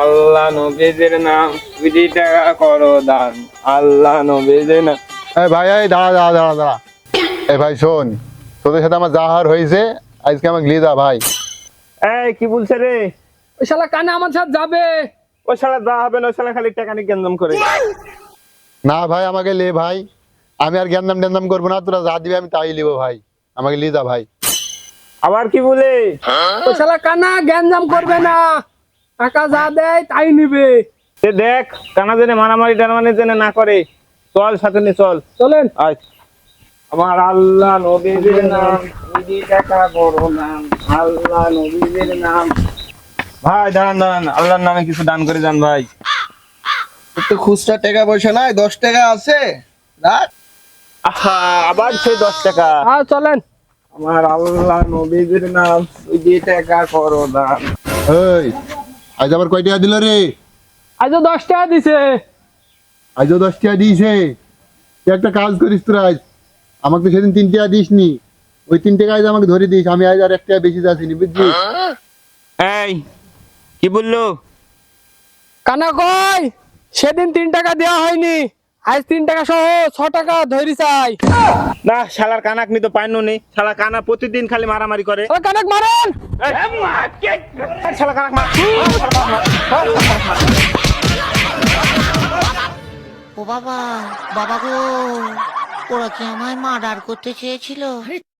আল্লাহ নবীদের নাম 2 টাকা করো দান। আল্লাহ নবীদের নাম। এই ভাই, এই দাঁড়া দাঁড়া দাঁড়া দাঁড়া। এই ভাই শোন, তোদের সাথে আমার যা হার হয়েছে, আজকে আমাকে নিয়ে যা ভাই। এই কি বলছে রে? ওই শালা কানা আমার সাথে যাবে। ওই শালা যা হবে না, ওই শালা খালি টাকা নিয়ে গেঞ্জাম করে। না ভাই, আমাকে লে ভাই। আমি আর জ্ঞানদাম ট্যানদাম করবো না, তোরা যা দিবি আমি তাই লিবো ভাই। আমাকে নিয়ে যা ভাই। আবার কি বলে? ওই শালা কানা গ্যাঞ্জাম করবে না, টাকা যা দেয় তাই নিবে। সে দেখ কানা জেনে মারামারি টানামারি জেনে না করে। চল সাথে নিয়ে চল। চলেন। আয়। আমার আল্লাহ নবীদের নাম 2 টাকা করো দান। আল্লাহ নবীদের নাম। ভাই দাঁড়ান দাঁড়ান, আল্লাহর নামে কিছু দান করে যান ভাই। একটু খুচরা টাকা পয়সা নাই, 10 টাকা আছে রাখ। আহা, আবার সেই 10 টাকা। হ্যাঁ চলেন। আমার আল্লাহ নবীদের নাম 2 টাকা করো দান। এই আজ আবার কয় টাকা দিল রে? আজও 10 টাকা দিছে। আজও 10 টাকা দিয়েছে। তুই একটা কাজ করিস তোরা, আজ আমাকে তো সেদিন 3 টাকা দিস নি। ওই 3 টাকা আজ আমাকে ধরে দিস, আমি আজ আর 1 টাকা বেশি যাচ্ছিনি, বুঝছিস? এই কি বললো? কানা কই সেদিন 3 টাকা দেওয়া হয়নি, আজ 3 টাকা সহ 6 টাকা ধরি চাই। না শালার কানাক নি তো পাইনো নেই। শালা কানা প্রতিদিন খালি মারামারি করে। শালা কানাক মারেন। এই, শালা কানাক মার। ও বাবা, বাবা গো, ওরা কি আমায় মার্ডার করতে চেয়েছিল?